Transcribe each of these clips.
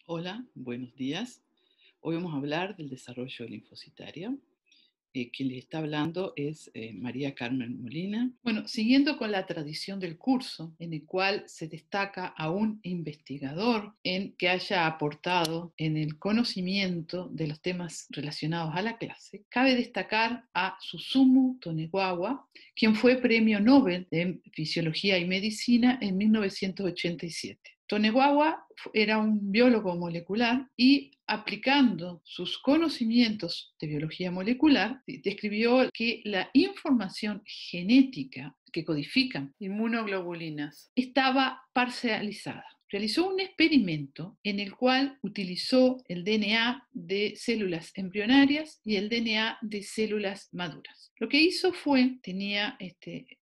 Hola, buenos días. Hoy vamos a hablar del desarrollo linfocitario. Quien les está hablando es María Carmen Molina. Bueno, siguiendo con la tradición del curso, en el cual se destaca a un investigador en que haya aportado en el conocimiento de los temas relacionados a la clase, cabe destacar a Susumu Tonegawa, quien fue Premio Nobel de Fisiología y Medicina en 1987. Tonegawa era un biólogo molecular y aplicando sus conocimientos de biología molecular, describió que la información genética que codifican inmunoglobulinas estaba parcializada. Realizó un experimento en el cual utilizó el DNA de células embrionarias y el DNA de células maduras. Lo que hizo fue, tenía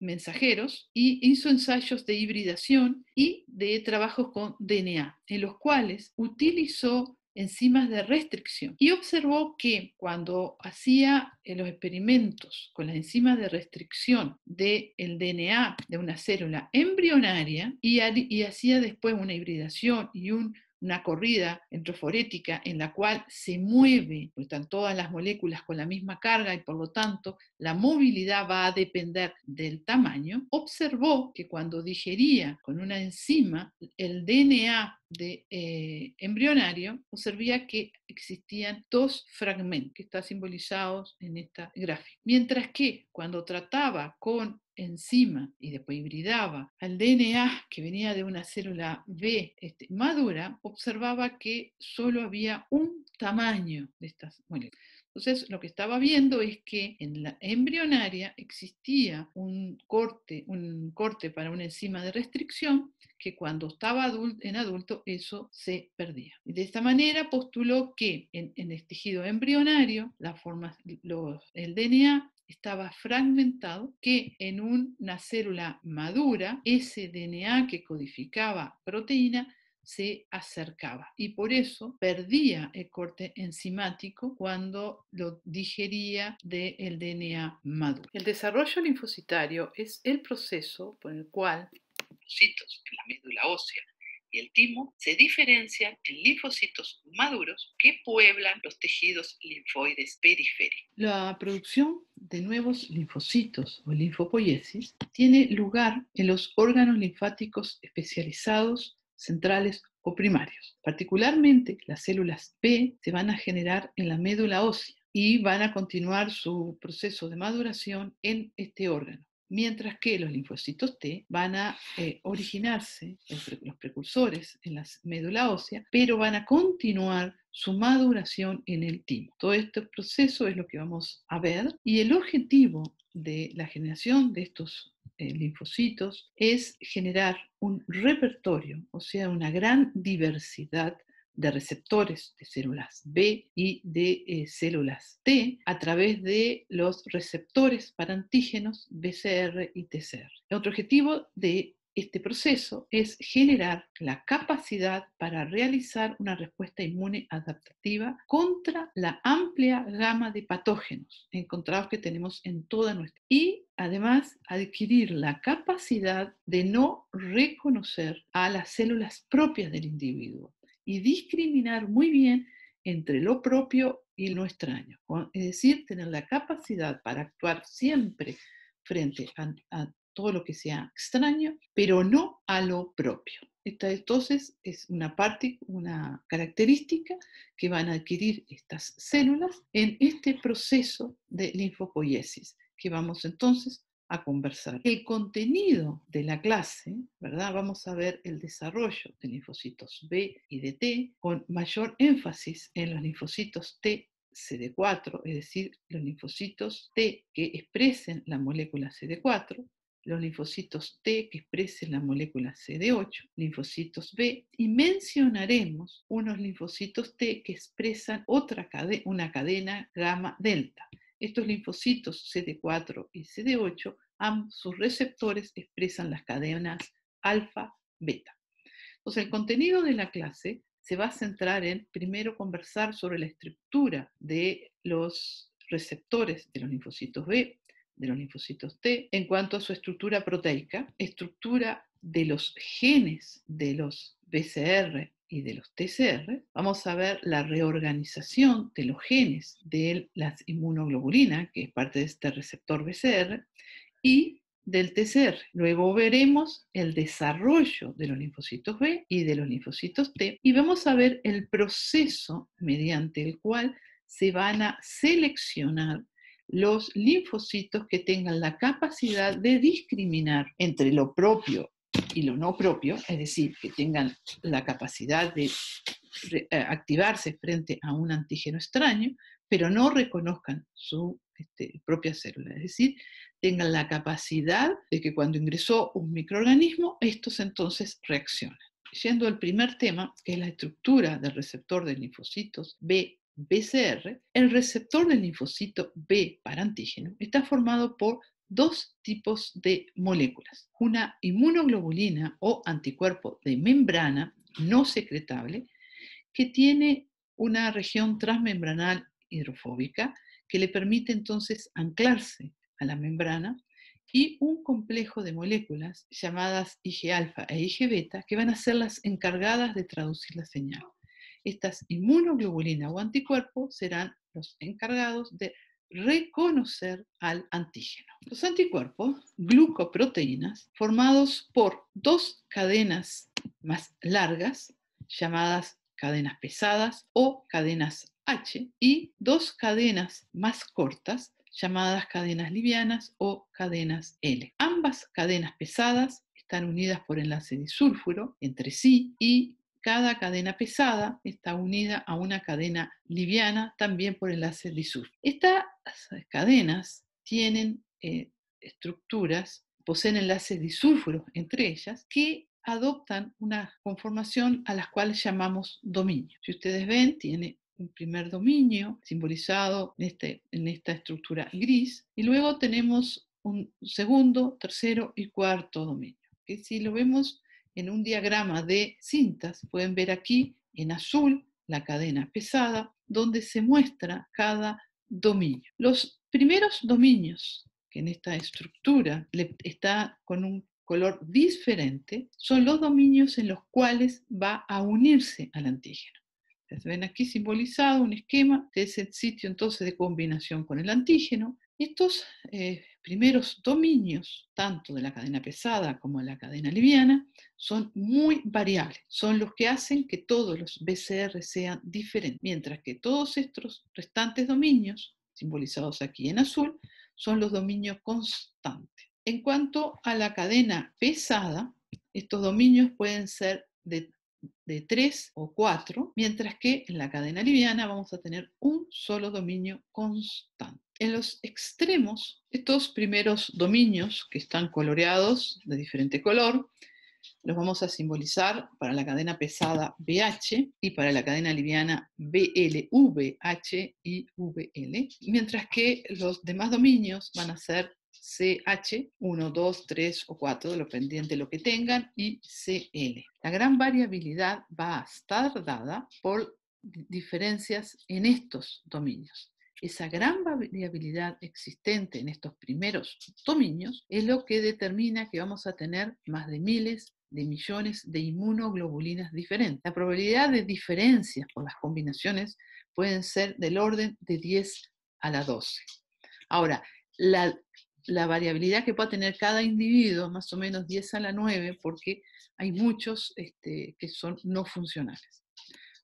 mensajeros y hizo ensayos de hibridación y de trabajos con DNA, en los cuales utilizó enzimas de restricción y observó que cuando hacía los experimentos con las enzimas de restricción del DNA de una célula embrionaria y hacía después una hibridación y una corrida entroforética en la cual se mueve, pues están todas las moléculas con la misma carga y por lo tanto la movilidad va a depender del tamaño, observó que cuando digería con una enzima el DNA embrionario, observía que existían dos fragmentos que están simbolizados en esta gráfica. Mientras que cuando trataba con enzima y después hibridaba al DNA que venía de una célula B madura, observaba que solo había un tamaño de estas moléculas. Entonces, lo que estaba viendo es que en la embrionaria existía un corte para una enzima de restricción que cuando estaba en adulto eso se perdía. Y de esta manera postuló que en el tejido embrionario el DNA estaba fragmentado, que en una célula madura ese DNA que codificaba proteína se acercaba y por eso perdía el corte enzimático cuando lo digería del DNA maduro. El desarrollo linfocitario es el proceso por el cual linfocitos en la médula ósea y el timo se diferencian en linfocitos maduros que pueblan los tejidos linfoides periféricos. La producción de nuevos linfocitos o linfopoiesis tiene lugar en los órganos linfáticos especializados, centrales o primarios. Particularmente las células P se van a generar en la médula ósea y van a continuar su proceso de maduración en este órgano. Mientras que los linfocitos T van a originarse, los precursores, en la médula ósea, pero van a continuar su maduración en el timo. Todo este proceso es lo que vamos a ver y el objetivo de la generación de estos linfocitos es generar un repertorio, o sea, una gran diversidad de receptores de células B y de células T a través de los receptores para antígenos BCR y TCR. El otro objetivo de este proceso es generar la capacidad para realizar una respuesta inmune adaptativa contra la amplia gama de patógenos encontrados que tenemos en toda nuestra y además adquirir la capacidad de no reconocer a las células propias del individuo y discriminar muy bien entre lo propio y lo extraño. Es decir, tener la capacidad para actuar siempre frente a todo lo que sea extraño, pero no a lo propio. Esta entonces es una parte, una característica que van a adquirir estas células en este proceso de linfopoiesis, que vamos entonces a conversar. El contenido de la clase, ¿verdad? Vamos a ver el desarrollo de linfocitos B y de T con mayor énfasis en los linfocitos T CD4, es decir, los linfocitos T que expresen la molécula CD4, los linfocitos T que expresen la molécula CD8, linfocitos B, y mencionaremos unos linfocitos T que expresan una cadena gamma delta. Estos linfocitos CD4 y CD8, ambos sus receptores expresan las cadenas alfa, beta. Entonces, el contenido de la clase se va a centrar en, primero, conversar sobre la estructura de los receptores de los linfocitos B, de los linfocitos T, en cuanto a su estructura proteica, estructura de los genes de los BCR y de los TCR, vamos a ver la reorganización de los genes de las inmunoglobulinas, que es parte de este receptor BCR, y del TCR. Luego veremos el desarrollo de los linfocitos B y de los linfocitos T, y vamos a ver el proceso mediante el cual se van a seleccionar los linfocitos que tengan la capacidad de discriminar entre lo propio y lo no propio, es decir, que tengan la capacidad de activarse frente a un antígeno extraño, pero no reconozcan su propia célula, es decir, tengan la capacidad de que cuando ingresó un microorganismo, estos entonces reaccionan. Yendo al primer tema, que es la estructura del receptor de linfocitos B, BCR, el receptor del linfocito B para antígeno está formado por dos tipos de moléculas. Una inmunoglobulina o anticuerpo de membrana no secretable que tiene una región transmembranal hidrofóbica que le permite entonces anclarse a la membrana, y un complejo de moléculas llamadas Ig-alfa e Ig-beta que van a ser las encargadas de traducir la señal. Estas inmunoglobulinas o anticuerpos serán los encargados de reconocer al antígeno. Los anticuerpos, glucoproteínas, formados por dos cadenas más largas, llamadas cadenas pesadas o cadenas H, y dos cadenas más cortas, llamadas cadenas livianas o cadenas L. Ambas cadenas pesadas están unidas por enlace disulfuro entre sí, y cada cadena pesada está unida a una cadena liviana también por enlace disulfuro. Estas cadenas tienen estructuras, poseen enlaces disulfuros entre ellas, que adoptan una conformación a las cuales llamamos dominio. Si ustedes ven, tiene un primer dominio simbolizado en esta estructura gris, y luego tenemos un segundo, tercero y cuarto dominio. Que si lo vemos en un diagrama de cintas, pueden ver aquí en azul la cadena pesada, donde se muestra cada dominio. Los primeros dominios, que en esta estructura está con un color diferente, son los dominios en los cuales va a unirse al antígeno. Ustedes ven aquí simbolizado un esquema de ese sitio entonces de combinación con el antígeno. Estos primeros dominios, tanto de la cadena pesada como de la cadena liviana, son muy variables. Son los que hacen que todos los BCR sean diferentes, mientras que todos estos restantes dominios, simbolizados aquí en azul, son los dominios constantes. En cuanto a la cadena pesada, estos dominios pueden ser de 3 o 4, mientras que en la cadena liviana vamos a tener un solo dominio constante. En los extremos, estos primeros dominios que están coloreados de diferente color, los vamos a simbolizar para la cadena pesada BH y para la cadena liviana BL, VH y VL, mientras que los demás dominios van a ser CH, 1, 2, 3 o 4, dependiente de lo que tengan, y CL. La gran variabilidad va a estar dada por diferencias en estos dominios. Esa gran variabilidad existente en estos primeros dominios es lo que determina que vamos a tener más de miles de millones de inmunoglobulinas diferentes. La probabilidad de diferencias por las combinaciones pueden ser del orden de 10 a la 12. Ahora, la variabilidad que pueda tener cada individuo, más o menos 10 a la 9, porque hay muchos que son no funcionales.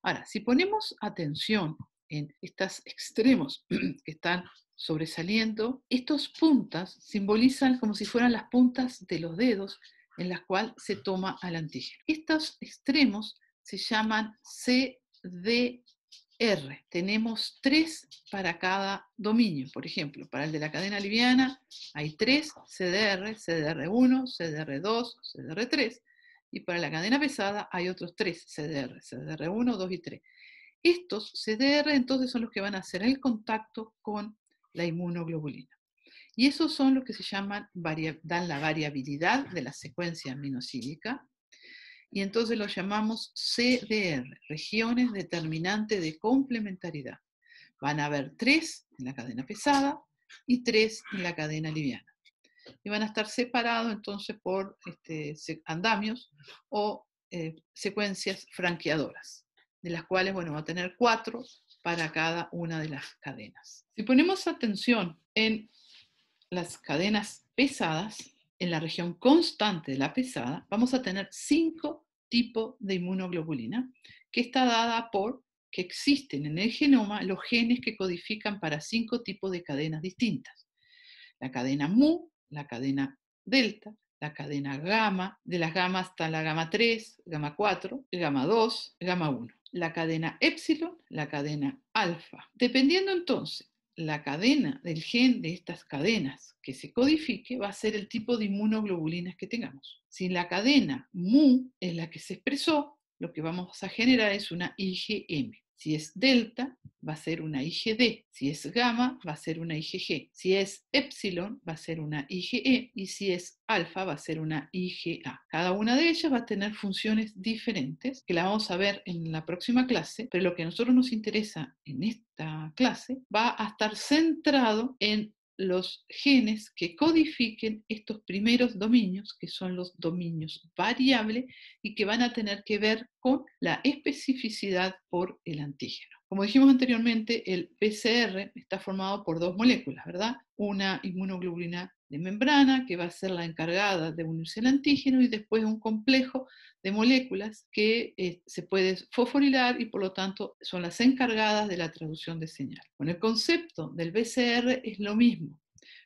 Ahora, si ponemos atención en estos extremos que están sobresaliendo, estos puntas simbolizan como si fueran las puntas de los dedos en las cuales se toma al antígeno. Estos extremos se llaman CDR. Tenemos 3 para cada dominio. Por ejemplo, para el de la cadena liviana hay 3 CDR, CDR1, CDR2, CDR3. Y para la cadena pesada hay otros 3 CDR, CDR1, 2 y 3. Estos CDR entonces son los que van a hacer el contacto con la inmunoglobulina. Y esos son los que se llaman, dan la variabilidad de la secuencia aminosídica, y entonces los llamamos CDR, regiones determinantes de complementariedad. Van a haber 3 en la cadena pesada y 3 en la cadena liviana. Y van a estar separados entonces por andamios o secuencias franqueadoras, de las cuales, bueno, va a tener 4 para cada una de las cadenas. Si ponemos atención en las cadenas pesadas, en la región constante de la pesada, vamos a tener 5 tipos de inmunoglobulina, que está dada por que existen en el genoma los genes que codifican para 5 tipos de cadenas distintas. La cadena mu, la cadena delta, la cadena gamma, de las gamma hasta la gamma 3, gamma 4, gamma 2, gamma 1. La cadena épsilon, la cadena alfa. Dependiendo entonces la cadena del gen de estas cadenas que se codifique, va a ser el tipo de inmunoglobulinas que tengamos. Si la cadena mu es la que se expresó, lo que vamos a generar es una IgM. Si es delta, va a ser una IgD. Si es gamma, va a ser una IgG. Si es epsilon, va a ser una IgE. Y si es alfa, va a ser una IgA. Cada una de ellas va a tener funciones diferentes, que la vamos a ver en la próxima clase, pero lo que a nosotros nos interesa en esta clase va a estar centrado en los genes que codifiquen estos primeros dominios, que son los dominios variables y que van a tener que ver con la especificidad por el antígeno. Como dijimos anteriormente, el PCR está formado por 2 moléculas, ¿verdad? Una inmunoglobulina de membrana, que va a ser la encargada de unirse al antígeno, y después un complejo de moléculas que se puede fosforilar y por lo tanto son las encargadas de la traducción de señal. Con el concepto del PCR es lo mismo.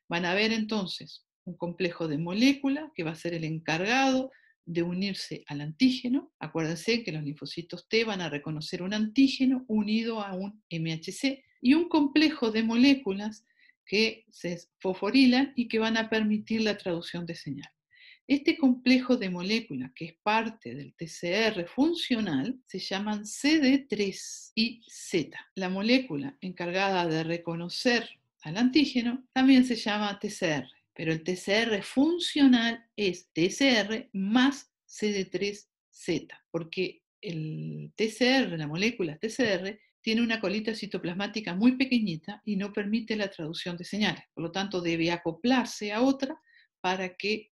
Van a ver entonces un complejo de moléculas que va a ser el encargado de unirse al antígeno. Acuérdense que los linfocitos T van a reconocer un antígeno unido a un MHC, y un complejo de moléculas que se fosforilan y que van a permitir la traducción de señal. Este complejo de moléculas, que es parte del TCR funcional, se llaman CD3 y Z. La molécula encargada de reconocer al antígeno también se llama TCR, pero el TCR funcional es TCR más CD3Z, porque el TCR, la molécula TCR, tiene una colita citoplasmática muy pequeñita y no permite la traducción de señales. Por lo tanto, debe acoplarse a otra para que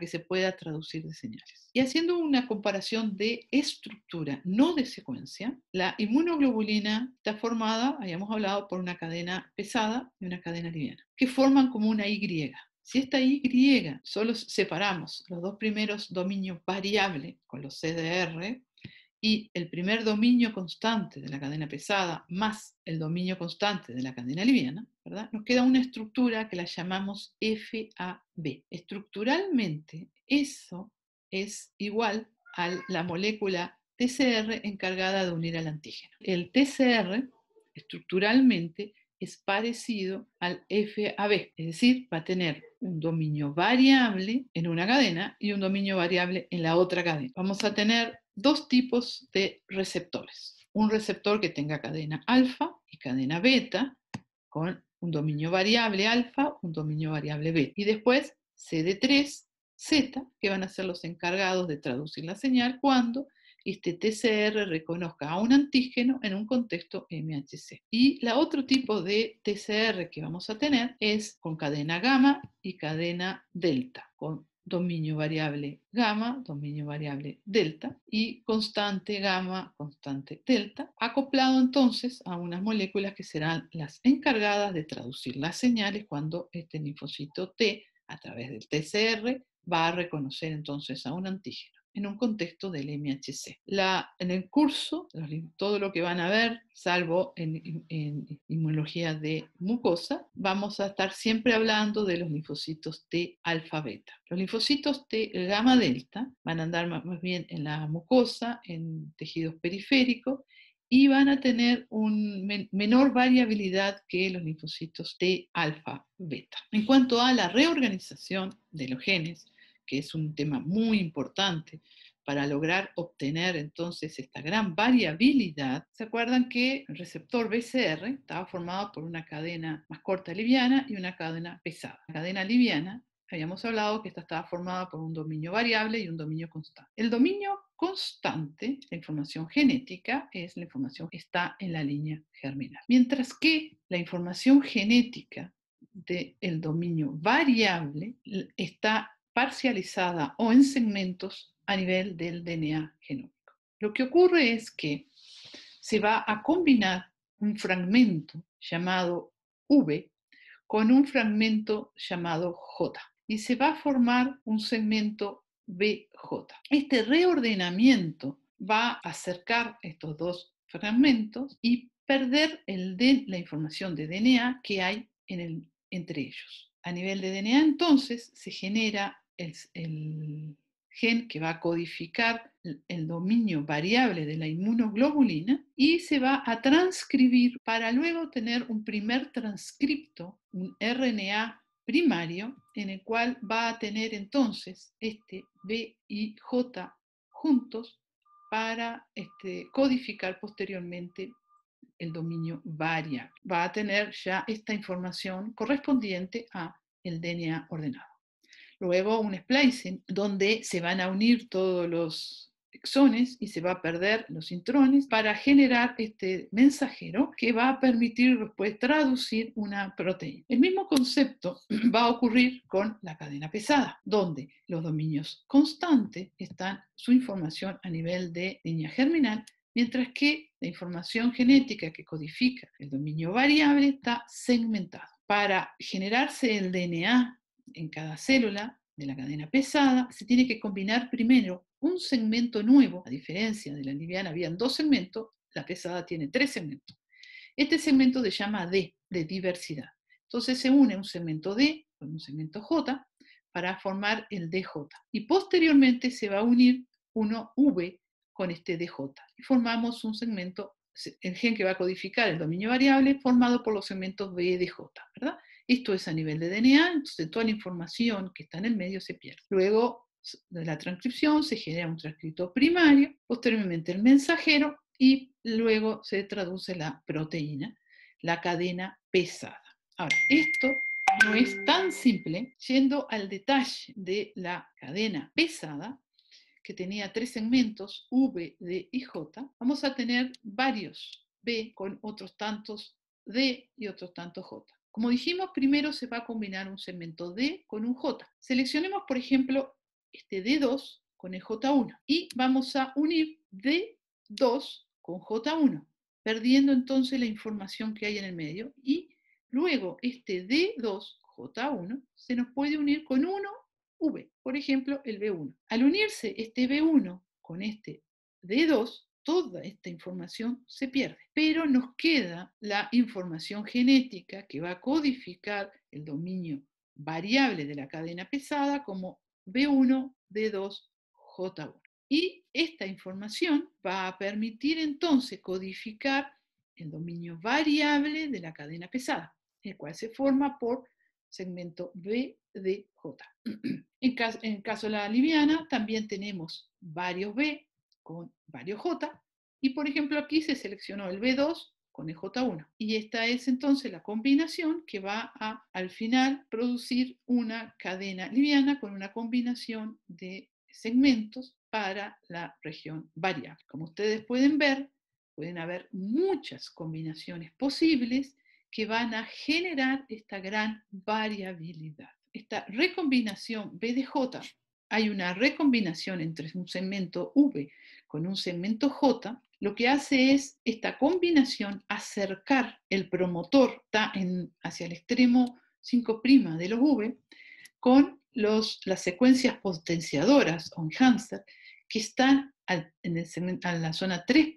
se pueda traducir de señales. Y haciendo una comparación de estructura, no de secuencia, la inmunoglobulina está formada, habíamos hablado, por una cadena pesada y una cadena liviana, que forman como una Y. Si esta Y solo separamos los 2 primeros dominios variables con los CDR, y el primer dominio constante de la cadena pesada más el dominio constante de la cadena liviana, ¿verdad? Nos queda una estructura que la llamamos FAB. Estructuralmente, eso es igual a la molécula TCR encargada de unir al antígeno. El TCR estructuralmente es parecido al FAB, es decir, va a tener un dominio variable en una cadena y un dominio variable en la otra cadena. Vamos a tener 2 tipos de receptores. Un receptor que tenga cadena alfa y cadena beta, con un dominio variable alfa, un dominio variable beta. Y después CD3, Z, que van a ser los encargados de traducir la señal cuando este TCR reconozca a un antígeno en un contexto MHC. Y la otro tipo de TCR que vamos a tener es con cadena gamma y cadena delta, con dominio variable gamma, dominio variable delta y constante gamma, constante delta, acoplado entonces a unas moléculas que serán las encargadas de traducir las señales cuando este linfocito T, a través del TCR, va a reconocer entonces a un antígeno en un contexto del MHC. En el curso, todo lo que van a ver, salvo en inmunología de mucosa, vamos a estar siempre hablando de los linfocitos T alfa beta. Los linfocitos T gamma delta van a andar más bien en la mucosa, en tejidos periféricos, y van a tener una menor variabilidad que los linfocitos T alfa beta. En cuanto a la reorganización de los genes, que es un tema muy importante para lograr obtener entonces esta gran variabilidad, ¿se acuerdan que el receptor BCR estaba formado por una cadena más corta liviana y una cadena pesada? La cadena liviana, habíamos hablado que esta estaba formada por un dominio variable y un dominio constante. El dominio constante, la información genética, es la información que está en la línea germinal. Mientras que la información genética del dominio variable está parcializada o en segmentos a nivel del DNA genómico. Lo que ocurre es que se va a combinar un fragmento llamado V con un fragmento llamado J y se va a formar un segmento BJ. Este reordenamiento va a acercar estos dos fragmentos y perder la información de DNA que hay entre ellos. A nivel de DNA, entonces, se genera el gen que va a codificar el dominio variable de la inmunoglobulina y se va a transcribir para luego tener un primer transcripto, un RNA primario, en el cual va a tener entonces este B y J juntos para codificar posteriormente el dominio variable. Va a tener ya esta información correspondiente a el DNA ordenado. Luego un splicing donde se van a unir todos los exones y se va a perder los intrones para generar este mensajero que va a permitir después traducir una proteína. El mismo concepto va a ocurrir con la cadena pesada, donde los dominios constantes están su información a nivel de línea germinal, mientras que la información genética que codifica el dominio variable está segmentada. Para generarse el DNA en cada célula de la cadena pesada, se tiene que combinar primero un segmento nuevo. A diferencia de la liviana, habían 2 segmentos, la pesada tiene 3 segmentos. Este segmento se llama D, de diversidad. Entonces se une un segmento D con un segmento J para formar el DJ. Y posteriormente se va a unir uno V con este DJ. Y formamos un segmento, el gen que va a codificar el dominio variable, formado por los segmentos B y DJ, ¿verdad? Esto es a nivel de DNA, entonces toda la información que está en el medio se pierde. Luego de la transcripción se genera un transcripto primario, posteriormente el mensajero y luego se traduce la proteína, la cadena pesada. Ahora, esto no es tan simple. Yendo al detalle de la cadena pesada, que tenía 3 segmentos, V, D y J, vamos a tener varios B con otros tantos D y otros tantos J. Como dijimos, primero se va a combinar un segmento D con un J. Seleccionemos, por ejemplo, este D2 con el J1 y vamos a unir D2 con J1, perdiendo entonces la información que hay en el medio y luego este D2J1 se nos puede unir con 1V, por ejemplo el B1. Al unirse este B1 con este D2, toda esta información se pierde, pero nos queda la información genética que va a codificar el dominio variable de la cadena pesada como B1, D2, J1. Y esta información va a permitir entonces codificar el dominio variable de la cadena pesada, el cual se forma por segmento BDJ. En el caso de la liviana, también tenemos varios B con varios J, y por ejemplo aquí se seleccionó el B2 con el J1. Y esta es entonces la combinación que va a, al final, producir una cadena liviana con una combinación de segmentos para la región variable. Como ustedes pueden ver, pueden haber muchas combinaciones posibles que van a generar esta gran variabilidad. Esta recombinación BDJ, hay una recombinación entre un segmento V con un segmento J, lo que hace es esta combinación acercar el promotor hacia el extremo 5' de los V con las secuencias potenciadoras o enhancer que están en la zona 3'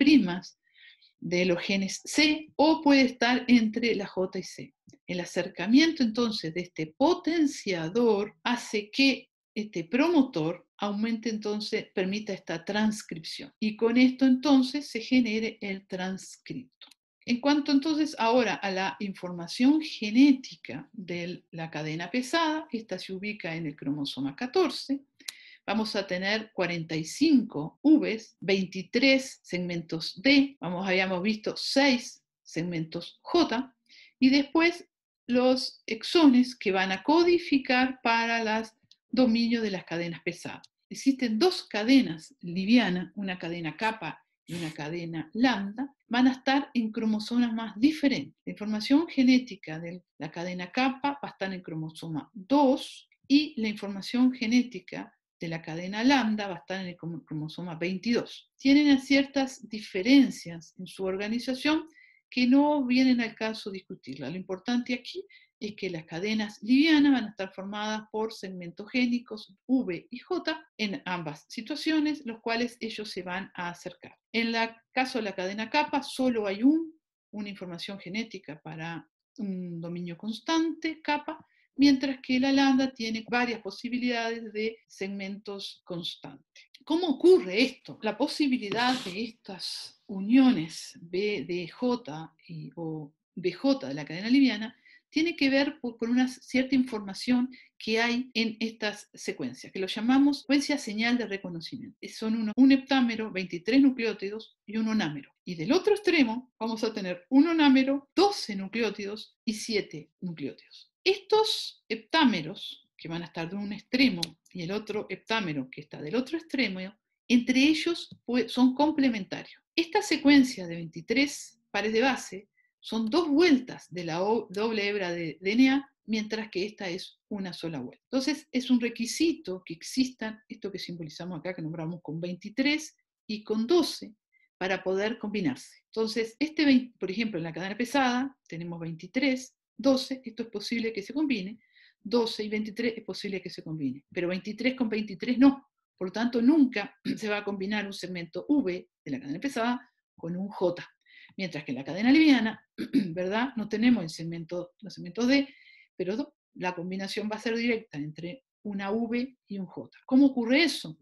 de los genes C o puede estar entre la J y C. El acercamiento entonces de este potenciador hace que este promotor aumente entonces, permita esta transcripción y con esto entonces se genere el transcripto. En cuanto entonces ahora a la información genética de la cadena pesada, esta se ubica en el cromosoma 14, vamos a tener 45 Vs, 23 segmentos D, habíamos visto 6 segmentos J, y después los exones que van a codificar para los dominios de las cadenas pesadas. Existen 2 cadenas livianas, una cadena kappa y una cadena lambda, van a estar en cromosomas más diferentes. La información genética de la cadena kappa va a estar en cromosoma 2 y la información genética de la cadena lambda va a estar en el cromosoma 22. Tienen ciertas diferencias en su organización que no vienen al caso discutirla. Lo importante aquí es que las cadenas livianas van a estar formadas por segmentos génicos V y J en ambas situaciones, los cuales ellos se van a acercar. En el caso de la cadena kappa, solo hay una información genética para un dominio constante, kappa, mientras que la lambda tiene varias posibilidades de segmentos constantes. ¿Cómo ocurre esto? La posibilidad de estas uniones BDJ o BJ de la cadena liviana tiene que ver con una cierta información que hay en estas secuencias, que lo llamamos secuencia señal de reconocimiento. Son un heptámero, 23 nucleótidos y un onámero. Y del otro extremo vamos a tener un onámero, 12 nucleótidos y 7 nucleótidos. Estos heptámeros, que van a estar de un extremo, y el otro heptámero, que está del otro extremo, entre ellos son complementarios. Esta secuencia de 23 pares de base son dos vueltas de la doble hebra de DNA, mientras que esta es una sola vuelta. Entonces, es un requisito que existan, esto que simbolizamos acá, que nombramos con 23 y con 12, para poder combinarse. Entonces, por ejemplo, en la cadena pesada tenemos 23, 12, esto es posible que se combine, 12 y 23 es posible que se combine, pero 23 con 23 no. Por lo tanto, nunca se va a combinar un segmento V de la cadena pesada con un J. Mientras que en la cadena liviana, ¿verdad? No tenemos los segmentos D, pero la combinación va a ser directa entre una V y un J. ¿Cómo ocurre eso?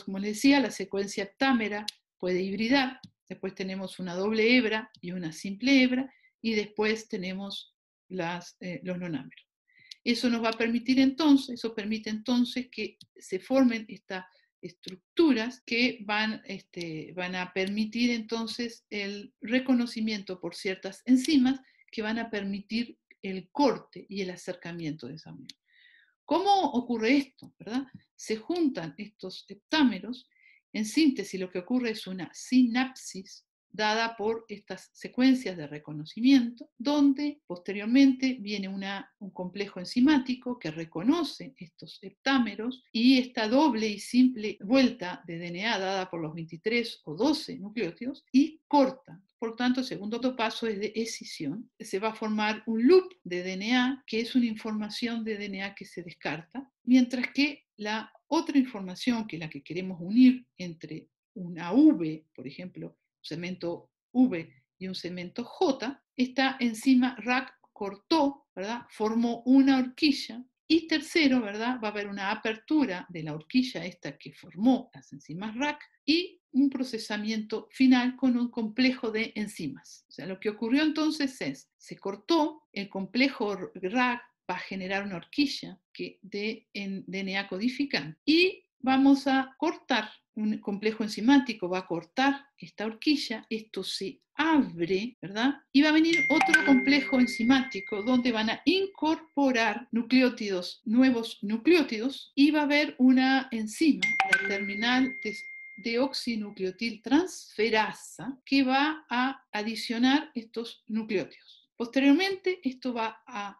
Como les decía, la secuencia heptámera puede hibridar, después tenemos una doble hebra y una simple hebra, y después tenemos los nonámeros. Eso nos va a permitir entonces, eso permite entonces que se formen estas estructuras que van a permitir entonces el reconocimiento por ciertas enzimas que van a permitir el corte y el acercamiento de esa unión. ¿Cómo ocurre esto? ¿Verdad? Se juntan estos heptámeros, en síntesis lo que ocurre es una sinapsis dada por estas secuencias de reconocimiento, donde posteriormente viene un complejo enzimático que reconoce estos heptámeros y esta doble y simple vuelta de DNA dada por los 23 o 12 nucleótidos y corta. Por tanto, el segundo paso es de escisión. Se va a formar un loop de DNA, que es una información de DNA que se descarta, mientras que la otra información, que es la que queremos unir entre una V, por ejemplo, segmento V y un segmento J, esta enzima RAC cortó, ¿verdad? Formó una horquilla. Y tercero, ¿verdad? Va a haber una apertura de la horquilla esta que formó las enzimas RAC y un procesamiento final con un complejo de enzimas. O sea, lo que ocurrió entonces se cortó el complejo RAC, va a generar una horquilla en DNA codificante y vamos a cortar, un complejo enzimático va a cortar esta horquilla, esto se abre, ¿verdad? Y va a venir otro complejo enzimático donde van a incorporar nuevos nucleótidos, y va a haber una enzima, la terminal deoxinucleotil transferasa, que va a adicionar estos nucleótidos. Posteriormente, esto va a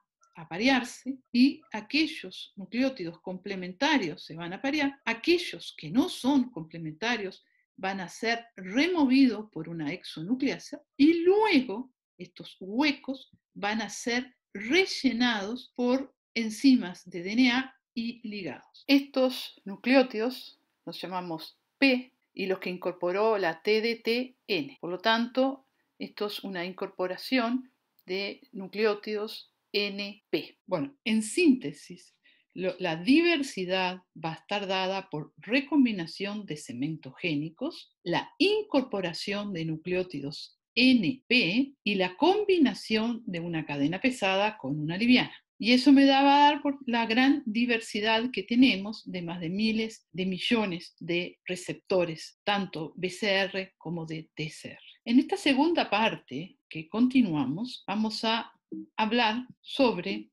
parearse y aquellos nucleótidos complementarios se van a parear, aquellos que no son complementarios van a ser removidos por una exonucleasa y luego estos huecos van a ser rellenados por enzimas de DNA y ligados. Estos nucleótidos los llamamos P y los que incorporó la TDT-N. Por lo tanto, esto es una incorporación de nucleótidos NP. Bueno, en síntesis, la diversidad va a estar dada por recombinación de segmentos génicos, la incorporación de nucleótidos NP y la combinación de una cadena pesada con una liviana. Y eso me daba a dar por la gran diversidad que tenemos de más de miles de millones de receptores, tanto BCR como de TCR. En esta segunda parte que continuamos, vamos a hablar sobre